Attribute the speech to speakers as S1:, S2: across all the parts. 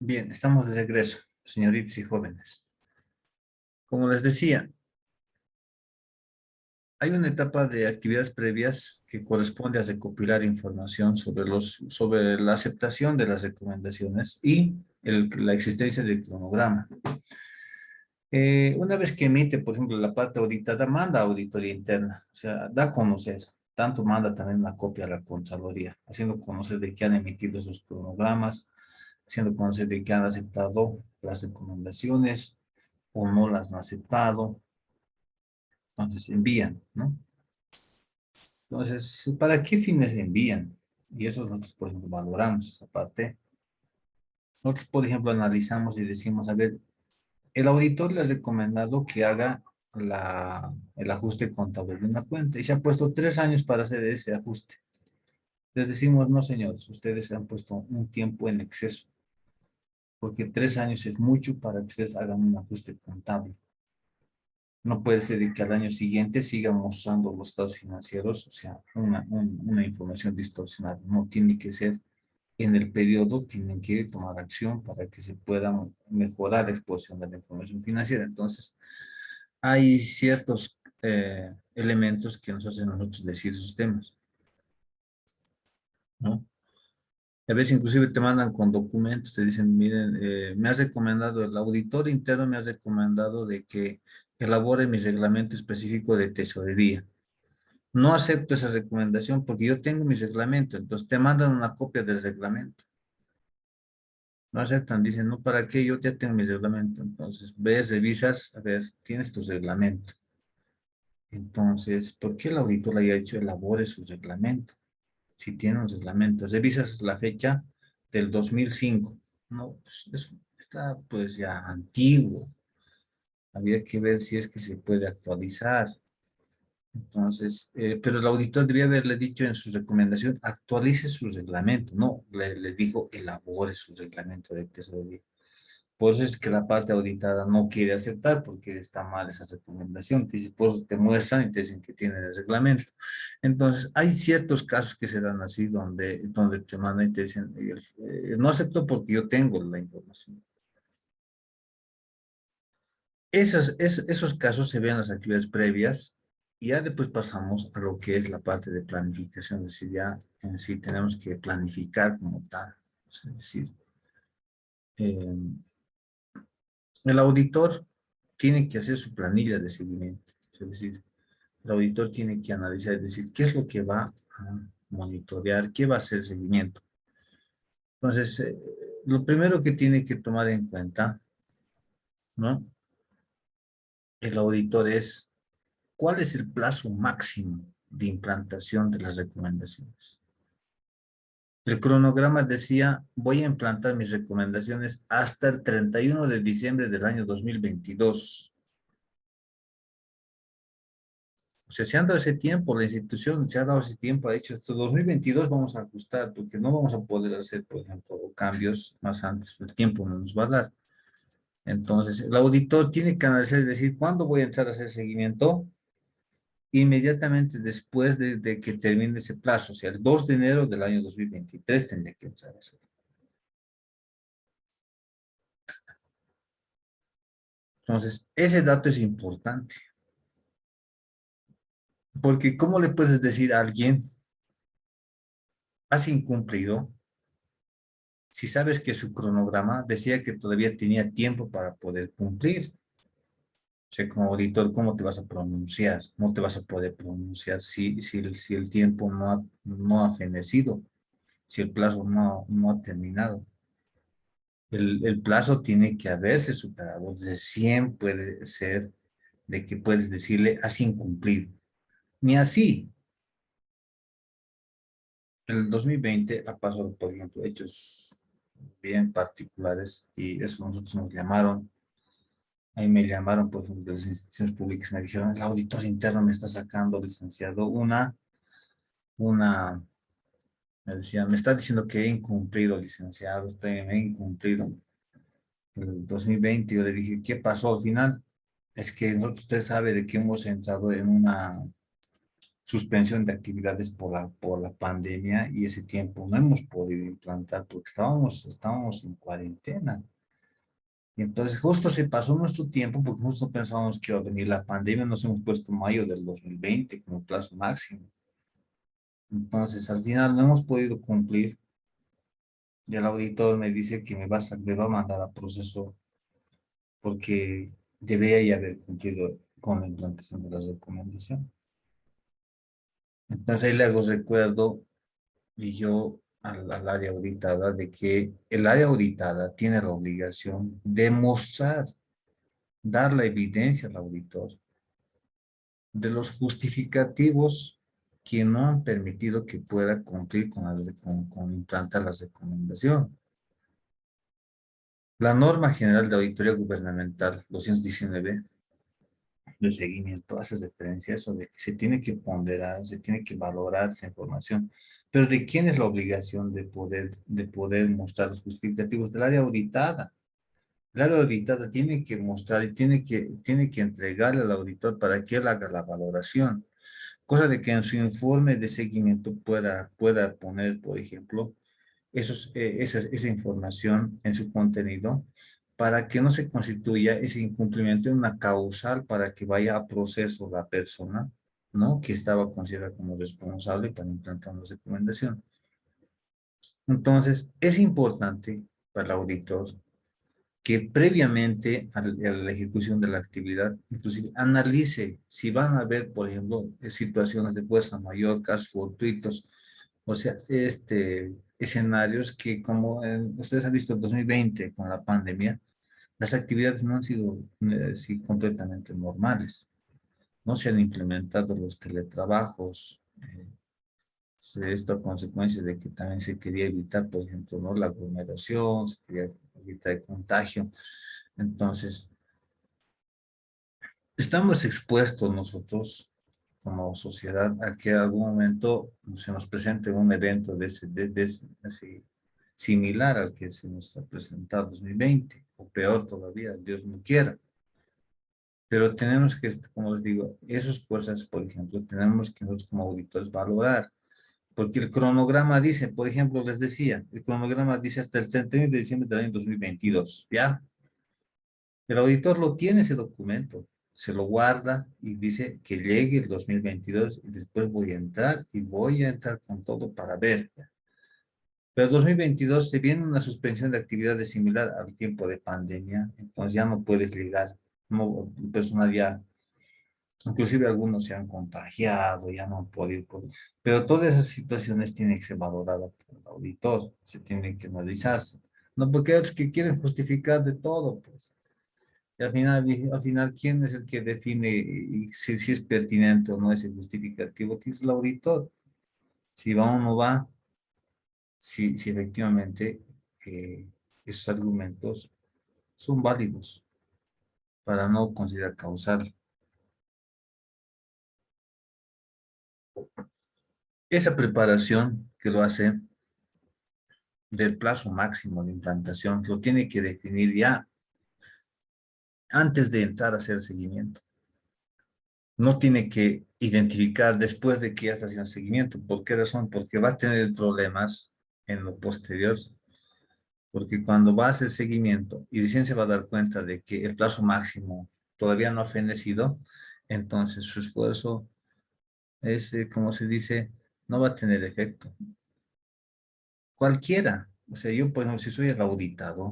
S1: Bien, estamos de regreso, señoritas y jóvenes. Como les decía, hay una etapa de actividades previas que corresponde a recopilar información sobre la aceptación de las recomendaciones y la existencia del cronograma. Una vez que emite, por ejemplo, la parte auditada, manda a auditoría interna, o sea, da a conocer, tanto manda también una copia a la Contraloría, haciendo conocer de que han emitido esos cronogramas, haciendo conocer de que han aceptado las recomendaciones o no las han aceptado. Entonces envían, ¿no? Entonces, ¿para qué fines envían? Y eso nosotros, por ejemplo, valoramos esa parte. Nosotros, por ejemplo, analizamos y decimos, a ver, el auditor le ha recomendado que haga el ajuste contable de una cuenta y se ha puesto 3 años para hacer ese ajuste. Les decimos, no, señores, ustedes se han puesto un tiempo en exceso, porque 3 años es mucho para que ustedes hagan un ajuste contable. No puede ser que al año siguiente sigan mostrando los estados financieros, o sea, una información distorsionada. No tiene que ser en el periodo, tienen que tomar acción para que se pueda mejorar la exposición de la información financiera. Entonces, hay ciertos elementos que nos hacen a nosotros decir esos temas, ¿no? A veces inclusive te mandan con documentos, te dicen, miren, me has recomendado, el auditor interno me ha recomendado de que elabore mi reglamento específico de tesorería. No acepto esa recomendación porque yo tengo mi reglamento, entonces te mandan una copia del reglamento. No aceptan, dicen, no, ¿para qué? Yo ya tengo mi reglamento. Entonces, ves, revisas, a ver, tienes tu reglamento. Entonces, ¿por qué el auditor le haya dicho elabore su reglamento? Si tiene un reglamento, revisas la fecha del 2005. No, pues eso está pues ya antiguo. Había que ver si es que se puede actualizar. Entonces, pero el auditor debía haberle dicho en su recomendación, actualice su reglamento. No, le dijo, elabore su reglamento de tesorería. Por eso es que la parte auditada no quiere aceptar porque está mal esa recomendación. Pues te muestran y te dicen que tienen el reglamento. Entonces, hay ciertos casos que se dan así donde te mandan y te dicen, no acepto porque yo tengo la información. Esos casos se ven en las actividades previas y ya después pasamos a lo que es la parte de planificación, es decir, ya en sí tenemos que planificar como tal. Es decir, eh, el auditor tiene que hacer su planilla de seguimiento, es decir, el auditor tiene que analizar, es decir, qué es lo que va a monitorear, qué va a hacer seguimiento. Entonces, lo primero que tiene que tomar en cuenta, ¿no? El auditor es cuál es el plazo máximo de implantación de las recomendaciones. El cronograma decía, voy a implantar mis recomendaciones hasta el 31 de diciembre del año 2022. O sea, se han dado ese tiempo, la institución se ha dado ese tiempo, ha dicho, hasta 2022 vamos a ajustar, porque no vamos a poder hacer, por ejemplo, cambios más antes, el tiempo no nos va a dar. Entonces, el auditor tiene que analizar y decir, ¿cuándo voy a entrar a hacer seguimiento? Inmediatamente después de que termine ese plazo, o sea, el 2 de enero del año 2023 tendría que entrar a hacer. Entonces, ese dato es importante, porque ¿cómo le puedes decir a alguien, has incumplido, si sabes que su cronograma decía que todavía tenía tiempo para poder cumplir? O sea, como auditor, ¿cómo te vas a pronunciar? No te vas a poder pronunciar si el tiempo no ha fenecido, si el plazo no ha terminado. El plazo tiene que haberse superado. Recién puede ser de que puedes decirle, has incumplido. Ni así. El 2020 ha pasado, por ejemplo, hechos bien particulares y eso nosotros nos llamaron. Ahí me llamaron, por ejemplo, de las instituciones públicas, me dijeron, el auditor interno me está sacando, licenciado, una, me decía, me está diciendo que he incumplido, licenciado, he incumplido el 2020. Yo le dije, ¿qué pasó al final? Es que usted sabe de que hemos entrado en una suspensión de actividades por la pandemia y ese tiempo no hemos podido implantar porque estábamos en cuarentena. Y entonces justo se pasó nuestro tiempo porque justo pensábamos que iba a venir la pandemia, nos hemos puesto mayo del 2020 como plazo máximo. Entonces al final no hemos podido cumplir y el auditor me dice que me va a mandar a proceso porque debería ya haber cumplido con la implantación de la recomendación. Entonces ahí le hago recuerdo y yo al área auditada de que el área auditada tiene la obligación de mostrar, dar la evidencia al auditor de los justificativos que no han permitido que pueda cumplir con implantar la recomendación. La norma general de auditoría gubernamental 219 de seguimiento hace referencia a eso, de que se tiene que ponderar, se tiene que valorar esa información. Pero ¿de quién es la obligación de poder mostrar los justificativos? Del área auditada. El área auditada tiene que mostrar y tiene que entregarle al auditor para que él haga la valoración. Cosa de que en su informe de seguimiento pueda poner, por ejemplo, esa información en su contenido para que no se constituya ese incumplimiento en una causal para que vaya a proceso la persona, ¿no? Que estaba considerada como responsable para implantar una recomendación. Entonces, es importante para el auditor que previamente a la ejecución de la actividad, inclusive analice si van a haber, por ejemplo, situaciones de fuerza mayor, casos fortuitos, o sea, escenarios que como ustedes han visto en 2020 con la pandemia, las actividades no han sido sí, completamente normales. No se han implementado los teletrabajos. Esto a consecuencia de que también se quería evitar, por ejemplo, ¿no? La aglomeración, se quería evitar el contagio. Entonces, estamos expuestos nosotros como sociedad a que en algún momento se nos presente un evento así, similar al que se nos ha presentado en 2020, o peor todavía, Dios no quiera. Pero tenemos que, como les digo, esas cosas, por ejemplo, tenemos que nosotros como auditores valorar, porque el cronograma dice, por ejemplo, les decía, el cronograma dice hasta el 31 de diciembre del año 2022, ¿ya? El auditor lo tiene ese documento, se lo guarda y dice que llegue el 2022 y después voy a entrar con todo para ver. Pero el 2022 se viene una suspensión de actividades similar al tiempo de pandemia, entonces ya no puedes ligar, no, el personal ya, inclusive algunos se han contagiado, ya no han podido, pero todas esas situaciones tienen que ser valoradas por el auditor, se tienen que analizarse. No, porque hay otros que quieren justificar de todo, pues. Y al final, ¿quién es el que define si es pertinente o no ese justificativo? Que es el auditor. Si va o no va, si efectivamente esos argumentos son válidos para no considerar causal. Esa preparación que lo hace del plazo máximo de implantación, lo tiene que definir ya antes de entrar a hacer seguimiento. No tiene que identificar después de que ya está haciendo seguimiento. ¿Por qué razón? Porque va a tener problemas en lo posterior. Porque cuando va a hacer seguimiento y recién se va a dar cuenta de que el plazo máximo todavía no ha fenecido, entonces su esfuerzo es, como se dice, no va a tener efecto. Cualquiera. O sea, yo, por ejemplo, si soy el auditado,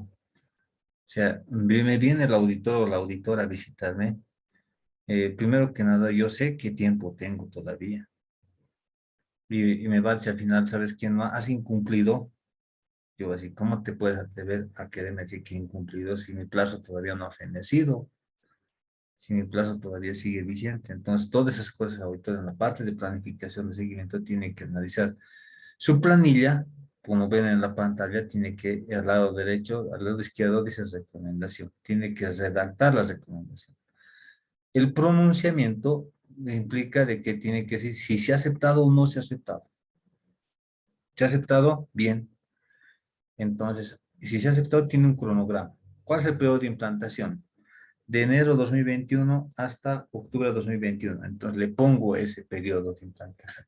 S1: o sea, me viene el auditor o la auditora a visitarme, primero que nada, yo sé qué tiempo tengo todavía. Y me va a decir al final, ¿sabes quién no has incumplido? Yo así, ¿cómo te puedes atrever a quererme decir que he incumplido si mi plazo todavía no ha fenecido? Si mi plazo todavía sigue vigente. Entonces, todas esas cosas ahorita en la parte de planificación de seguimiento tienen que analizar. Su planilla, como ven en la pantalla, tiene que, al lado derecho, al lado izquierdo dice recomendación. Tiene que redactar la recomendación. El pronunciamiento implica de que tiene que decir si se ha aceptado o no se ha aceptado. ¿Se ha aceptado? Bien. Entonces, si se ha aceptado, tiene un cronograma. ¿Cuál es el periodo de implantación? de enero 2021 hasta octubre de 2021. Entonces le pongo ese periodo de implantación.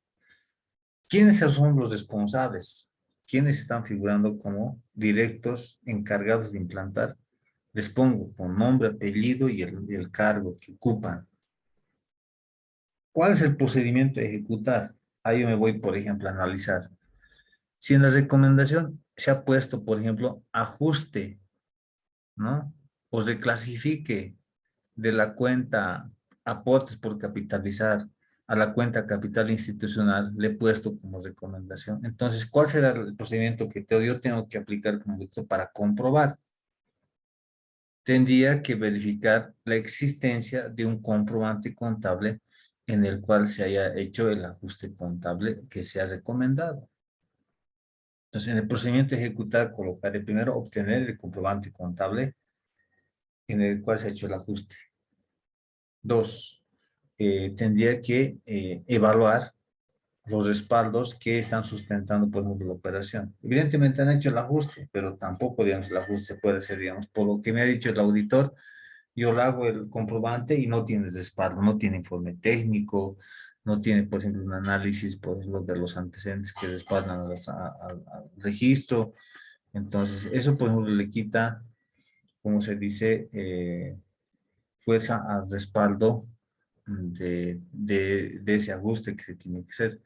S1: ¿Quiénes son los responsables? ¿Quiénes están figurando como directos encargados de implantar? Les pongo con nombre, apellido y el cargo que ocupan. ¿Cuál es el procedimiento a ejecutar? Ahí yo me voy, por ejemplo, a analizar. Si en la recomendación se ha puesto, por ejemplo, ajuste, ¿no? O reclasifique de la cuenta aportes por capitalizar a la cuenta capital institucional, le he puesto como recomendación. Entonces, ¿cuál será el procedimiento que yo tengo que aplicar como director para comprobar? Tendría que verificar la existencia de un comprobante contable en el cual se haya hecho el ajuste contable que se ha recomendado. Entonces, en el procedimiento de ejecutar, colocaré primero obtener el comprobante contable en el cual se ha hecho el ajuste. Dos, tendría que evaluar los respaldos que están sustentando, por ejemplo, la operación. Evidentemente han hecho el ajuste, pero tampoco, digamos, el ajuste puede ser, digamos, por lo que me ha dicho el auditor, yo le hago el comprobante y no tiene respaldo, no tiene informe técnico, no tiene, por ejemplo, un análisis, por ejemplo, de los antecedentes que respaldan al registro. Entonces, eso, por ejemplo, le quita, como se dice, fuerza al respaldo de ese ajuste que se tiene que hacer.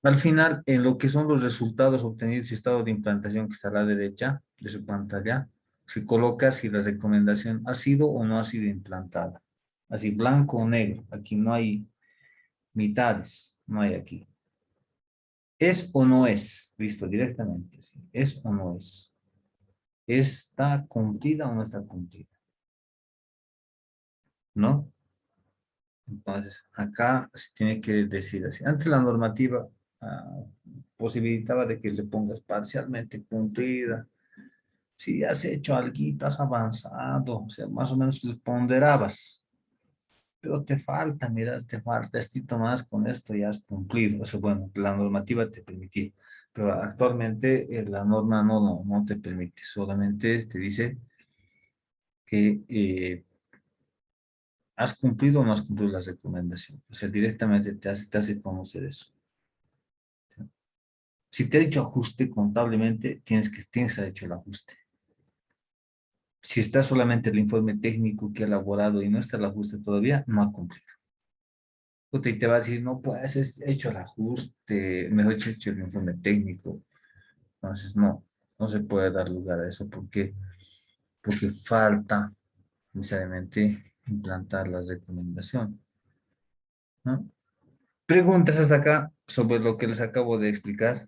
S1: Al final, en lo que son los resultados obtenidos y estado de implantación que está a la derecha de su pantalla, se coloca si la recomendación ha sido o no ha sido implantada. Así, blanco o negro. Aquí no hay mitades, no hay aquí. ¿Es o no es? Listo, directamente. ¿Sí? ¿Es o no es? ¿Está cumplida o no está cumplida? ¿No? Entonces, acá se tiene que decir así. Antes la normativa ah, posibilitaba de que le pongas parcialmente cumplida. Si has hecho algo, has avanzado, o sea, más o menos le ponderabas. Pero te falta, mira, te falta esto más con esto, ya has cumplido. Eso, bueno, la normativa te permitía. Pero actualmente la norma no te permite. Solamente te dice que has cumplido o no has cumplido la recomendación. O sea, directamente te hace conocer eso. Si te ha dicho ajuste contablemente, tienes que haber hecho el ajuste. Si está solamente el informe técnico que ha elaborado y no está el ajuste todavía, no ha cumplido. Puta, y te va a decir, no, pues he hecho el ajuste, mejor dicho, he hecho el informe técnico. Entonces, no se puede dar lugar a eso porque falta necesariamente implantar la recomendación, ¿no? Preguntas hasta acá sobre lo que les acabo de explicar.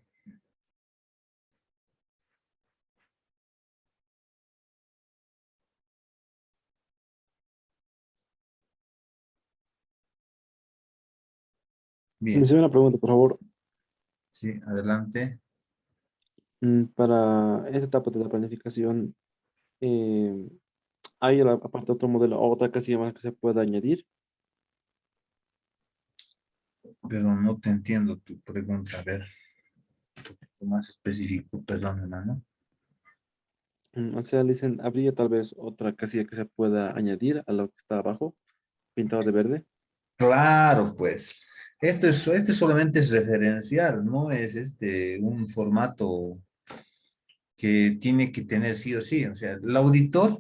S1: Bien,
S2: Les una pregunta, por favor.
S1: sí, adelante.
S2: Para esta etapa de la planificación, eh, ¿hay aparte otro modelo o otra casilla más que se pueda añadir?
S1: Pero no te entiendo tu pregunta. A ver, un poquito más específico, perdón, hermano.
S2: O sea, dicen, ¿habría tal vez otra casilla que se pueda añadir a lo que está abajo, pintado de verde?
S1: Claro, pues. Esto solamente es referencial, no es un formato que tiene que tener sí o sí. O sea, el auditor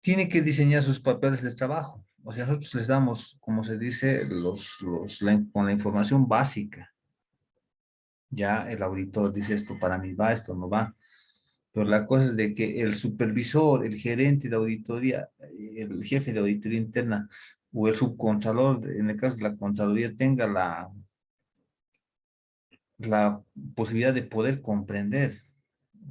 S1: tiene que diseñar sus papeles de trabajo. O sea, nosotros les damos, como se dice, con la información básica. Ya el auditor dice esto para mí va, esto no va. Pero la cosa es de que el supervisor, el gerente de auditoría, el jefe de auditoría interna o el subcontralor, en el caso de la Contraloría, tenga la posibilidad de poder comprender,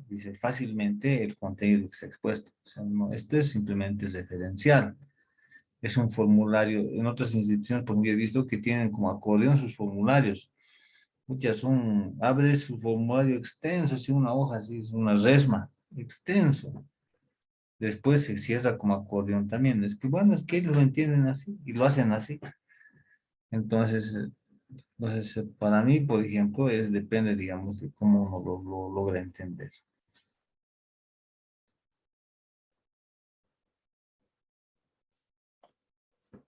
S1: dice, fácilmente el contenido que se ha expuesto. O sea, no, esto es simplemente referencial. Es un formulario. En otras instituciones, por ejemplo, he visto que tienen como acordeón sus formularios. Muchas abre su formulario extenso, así una hoja, así es una resma, extenso. Después se cierra como acordeón también. Es que bueno, es que ellos lo entienden así y lo hacen así. Entonces, para mí, por ejemplo, depende, digamos, de cómo uno lo logra entender.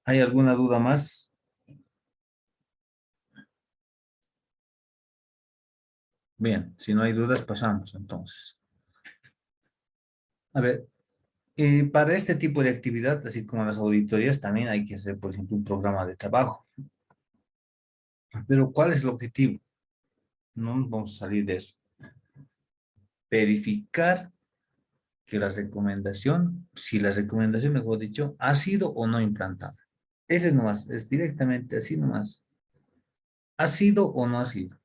S1: ¿Hay alguna duda más? Bien, si no hay dudas, pasamos entonces. A ver, para este tipo de actividad, así como las auditorías, también hay que hacer, por ejemplo, un programa de trabajo. Pero ¿cuál es el objetivo? No nos vamos a salir de eso. Verificar que la recomendación, si la recomendación, mejor dicho, ha sido o no implantada. Ese es nomás, es directamente así nomás. ¿Ha sido o no ha sido?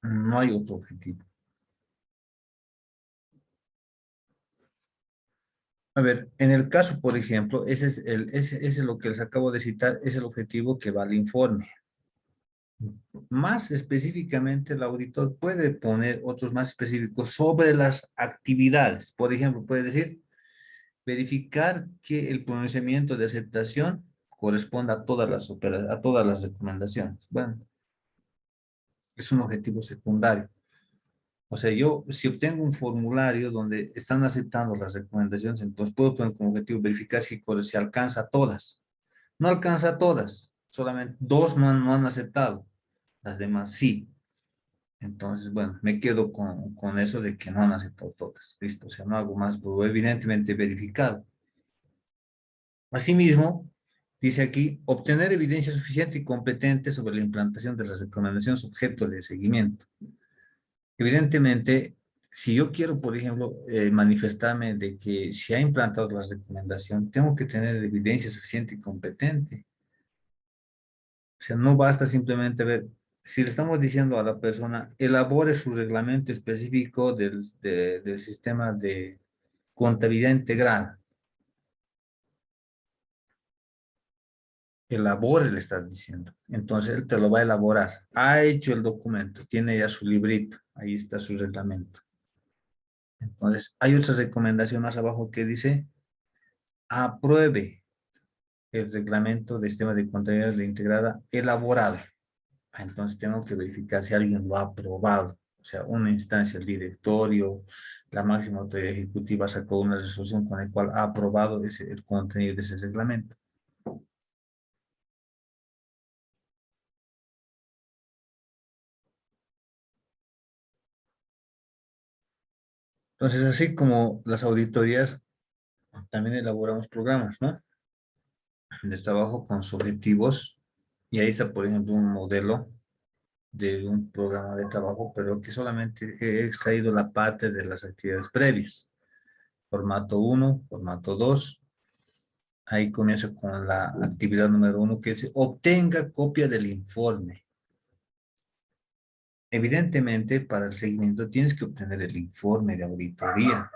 S1: No hay otro objetivo. A ver, en el caso, por ejemplo, ese es lo que les acabo de citar, es el objetivo que va al informe. Más específicamente, el auditor puede poner otros más específicos sobre las actividades. Por ejemplo, puede decir, verificar que el pronunciamiento de aceptación corresponda a a todas las recomendaciones. Bueno, es un objetivo secundario. O sea, yo si obtengo un formulario donde están aceptando las recomendaciones, entonces puedo poner como objetivo verificar si alcanza a todas. No alcanza a todas, solamente dos no han aceptado, las demás sí. Entonces, bueno, me quedo con eso de que no han aceptado todas. Listo, o sea, no hago más, pero evidentemente verificado. Asimismo, dice aquí, obtener evidencia suficiente y competente sobre la implantación de las recomendaciones objeto de seguimiento. Evidentemente, si yo quiero, por ejemplo, manifestarme de que se ha implantado la recomendación, tengo que tener evidencia suficiente y competente. O sea, no basta simplemente ver, si le estamos diciendo a la persona, elabore su reglamento específico del sistema de contabilidad integrada. Elabore, le estás diciendo. Entonces, él te lo va a elaborar. Ha hecho el documento, tiene ya su librito, ahí está su reglamento. Entonces, hay otra recomendación más abajo que dice, apruebe el reglamento de sistema de contabilidad integrada elaborado. Entonces tengo que verificar si alguien lo ha aprobado. O sea, una instancia, el directorio, la máxima autoridad ejecutiva sacó una resolución con la cual ha aprobado el contenido de ese reglamento. Entonces, así como las auditorías, también elaboramos programas, ¿no? De trabajo con sus objetivos. Y ahí está, por ejemplo, un modelo de un programa de trabajo, pero que solamente he extraído la parte de las actividades previas. Formato uno, formato 2. Ahí comienzo con la actividad número 1 que dice, obtenga copia del informe. Evidentemente, para el seguimiento tienes que obtener el informe de auditoría.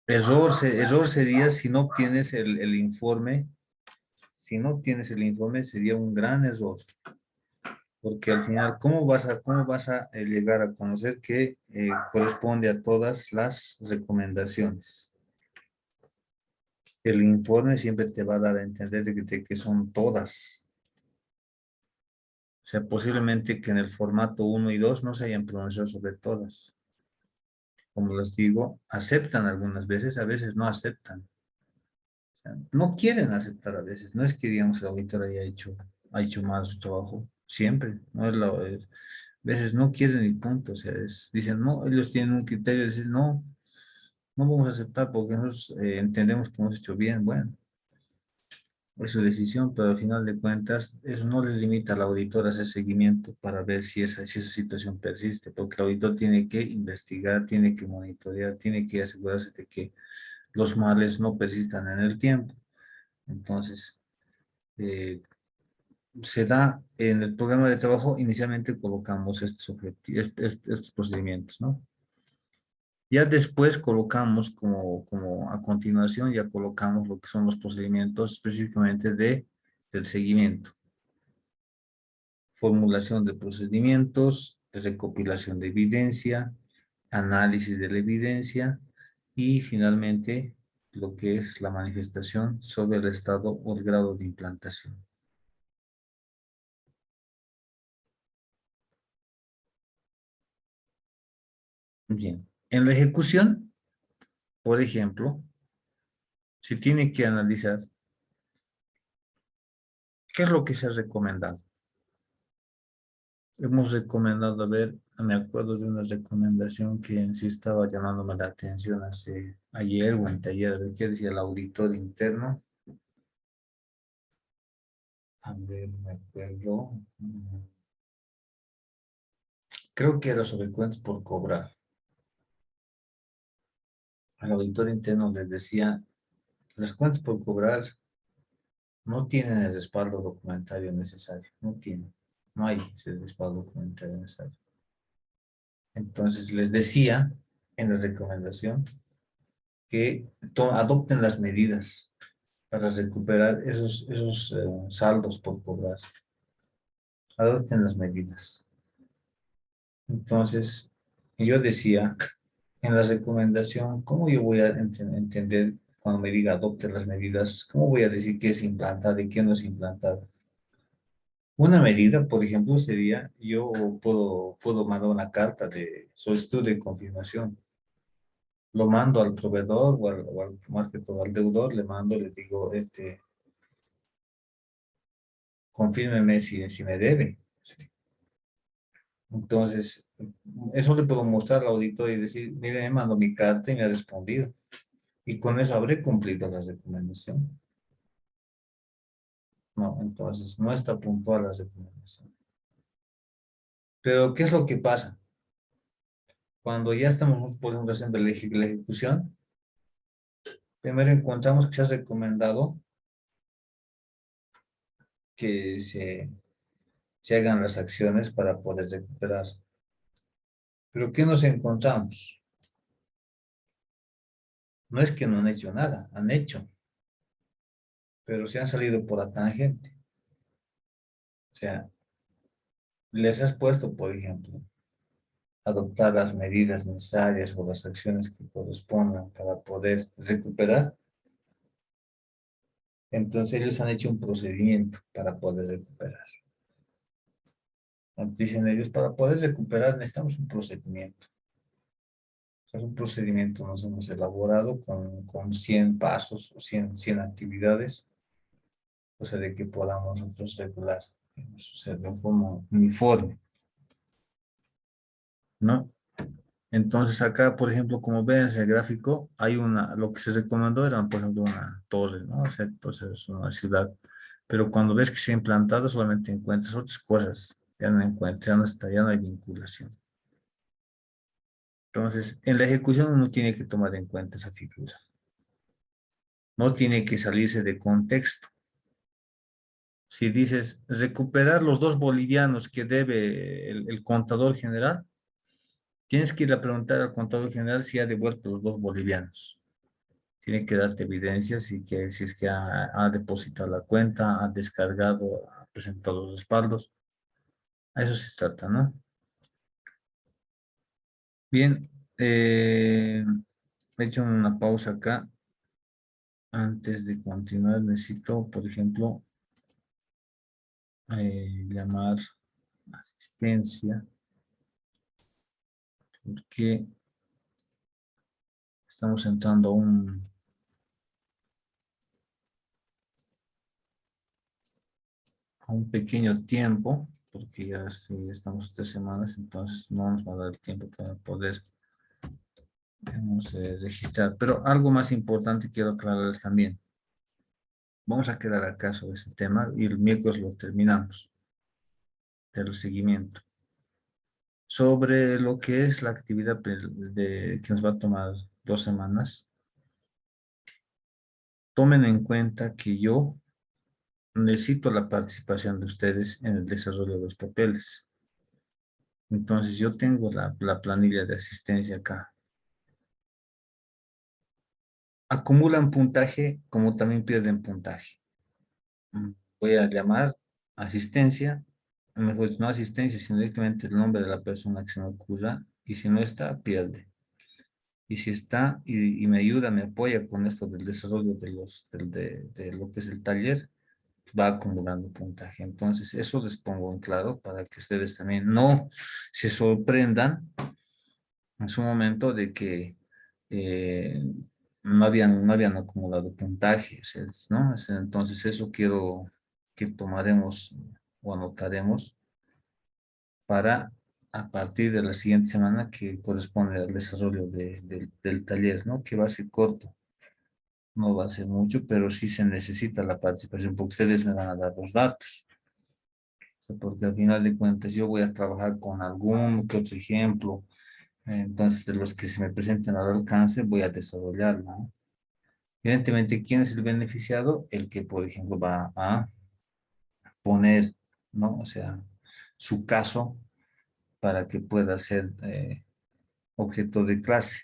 S1: Error sería si no obtienes el informe. Si no obtienes el informe sería un gran error. Porque al final, cómo vas a llegar a conocer que corresponde a todas las recomendaciones? El informe siempre te va a dar a entender de que son todas. O sea, posiblemente que en el formato uno y 2 no se hayan pronunciado sobre todas. Como les digo, aceptan algunas veces, a veces no aceptan. O sea, no quieren aceptar a veces. No es que, digamos, el auditor ha hecho mal su trabajo. Siempre. No es a veces no quieren y punto. O sea, dicen, no, ellos tienen un criterio de decir, no, no vamos a aceptar porque nosotros entendemos que hemos hecho bien. Bueno, es su decisión, pero al final de cuentas, eso no le limita al auditor a hacer seguimiento para ver si esa situación persiste, porque el auditor tiene que investigar, tiene que monitorear, tiene que asegurarse de que los males no persistan en el tiempo. Entonces, eh, se da en el programa de trabajo, inicialmente colocamos estos procedimientos, ¿no? Ya después colocamos como a continuación, ya colocamos lo que son los procedimientos específicamente del seguimiento. Formulación de procedimientos, recopilación de evidencia, análisis de la evidencia y finalmente lo que es la manifestación sobre el estado o el grado de implantación. Bien, en la ejecución Por ejemplo, si tiene que analizar qué es lo que se ha recomendado. Hemos recomendado, a ver, me acuerdo de una recomendación que en sí estaba llamándome la atención hace ayer o anteayer, a ver qué decía el auditor interno. A ver, me acuerdo. Creo que era sobre cuentas por cobrar. Al auditor interno les decía, las cuentas por cobrar no tienen el respaldo documentario necesario, no tienen, no hay ese respaldo documentario necesario. Entonces les decía en la recomendación que adopten las medidas para recuperar esos saldos por cobrar. Adopten las medidas. Entonces, yo decía en la recomendación, ¿cómo yo voy a entender cuando me diga adopten las medidas? ¿Cómo voy a decir qué es implantar y qué no es implantar? Una medida, por ejemplo, sería, yo puedo mandar una carta de solicitud de confirmación. Lo mando al proveedor o al más que todo al deudor, le mando, le digo, confírmeme si me debe. Entonces, eso le puedo mostrar al auditor y decir, mire, me mandó mi carta y me ha respondido. Y con eso habré cumplido la recomendación. No, entonces no está puntual la recomendación. Pero, ¿qué es lo que pasa? Cuando ya estamos, por ejemplo, haciendo la ejecución, primero encontramos que se ha recomendado que se hagan las acciones para poder recuperar. Pero ¿qué nos encontramos? No es que no han hecho nada, han hecho, pero se han salido por la tangente. O sea, les has puesto, por ejemplo, adoptar las medidas necesarias o las acciones que correspondan para poder recuperar. Entonces ellos han hecho un procedimiento para poder recuperar. Dicen ellos, para poder recuperar necesitamos un procedimiento. Es un procedimiento nos hemos elaborado con 100 pasos o 100 actividades, o sea, de que podamos nosotros regular, o sea, de forma uniforme, ¿no? Entonces acá, por ejemplo, como ven en el gráfico, hay lo que se recomendó era, por ejemplo, una torre, ¿no? O sea, entonces es una ciudad. Pero cuando ves que se ha implantado, solamente encuentras otras cosas. Ya no encuentras, ya no está, ya no hay vinculación. Entonces, en la ejecución uno tiene que tomar en cuenta esa figura. No tiene que salirse de contexto. Si dices recuperar los 2 bolivianos que debe el contador general, tienes que ir a preguntar al contador general si ha devuelto los 2 bolivianos. Tiene que darte evidencias y que si es que ha depositado la cuenta, ha descargado, ha presentado los respaldos. A eso se trata, ¿no? Bien, he hecho una pausa acá. Antes de continuar, necesito, por ejemplo, llamar asistencia, porque estamos entrando a un pequeño tiempo, porque ya sí, estamos 3 semanas, entonces no nos va a dar el tiempo para poder registrar. Pero algo más importante quiero aclararles también. Vamos a quedar acá sobre ese tema y el miércoles lo terminamos del seguimiento. Sobre lo que es la actividad que nos va a tomar 2 semanas, tomen en cuenta que yo necesito la participación de ustedes en el desarrollo de los papeles. Entonces yo tengo la planilla de asistencia acá. Acumulan puntaje como también pierden puntaje. Voy a llamar asistencia, mejor no asistencia, sino directamente el nombre de la persona que se me ocurra, y si no está, pierde. Y si está y me ayuda, me apoya con esto del desarrollo de lo que es el taller, va acumulando puntaje. Entonces, eso les pongo en claro para que ustedes también no se sorprendan en su momento de que no habían acumulado puntajes, ¿no? Entonces eso quiero que tomaremos o anotaremos para a partir de la siguiente semana que corresponde al desarrollo del taller, ¿no? Que va a ser corto, no va a ser mucho, pero sí se necesita la participación, porque ustedes me van a dar los datos. O sea, porque al final de cuentas yo voy a trabajar con algún que otro ejemplo, entonces de los que se me presenten al alcance voy a desarrollarlo, ¿no? Evidentemente, ¿quién es el beneficiado? El que, por ejemplo, va a poner, ¿no? O sea, su caso para que pueda ser objeto de clase.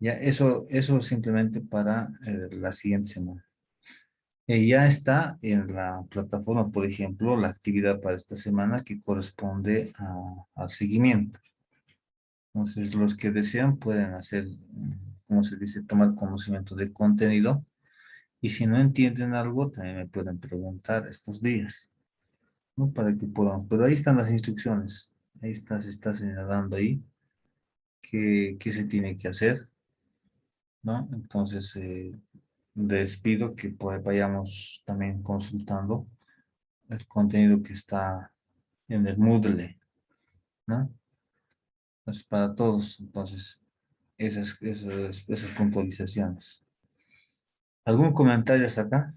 S1: Ya, eso simplemente para la siguiente semana. Ya está en la plataforma, por ejemplo, la actividad para esta semana que corresponde al seguimiento. Entonces, los que desean pueden hacer, como se dice, tomar conocimiento del contenido. Y si no entienden algo, también me pueden preguntar estos días, ¿no? Para que puedan. Pero ahí están las instrucciones. Ahí está, se está señalando ahí qué se tiene que hacer, ¿no? Entonces, les pido que pues, vayamos también consultando el contenido que está en el Moodle, ¿no? Es para todos, entonces, esas puntualizaciones. ¿Algún comentario hasta acá?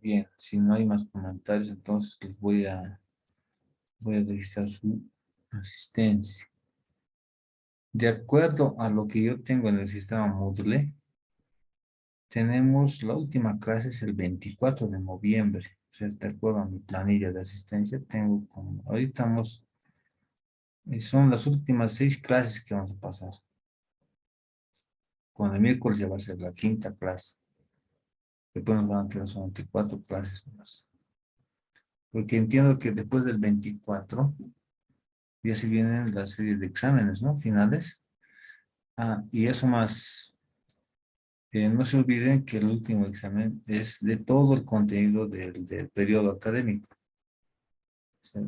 S1: Bien, si no hay más comentarios, entonces les voy a registrar su asistencia. De acuerdo a lo que yo tengo en el sistema Moodle, tenemos la última clase es el 24 de noviembre. O sea, de acuerdo a mi planilla de asistencia, tengo como, ahorita son las últimas 6 clases que vamos a pasar. Con el miércoles ya va a ser la quinta clase. Después nos van a quedar solamente 4 clases más. Porque entiendo que después del 24 ya se vienen la serie de exámenes, ¿no? Finales. Y eso más, no se olviden que el último examen es de todo el contenido del periodo académico. ¿Sí?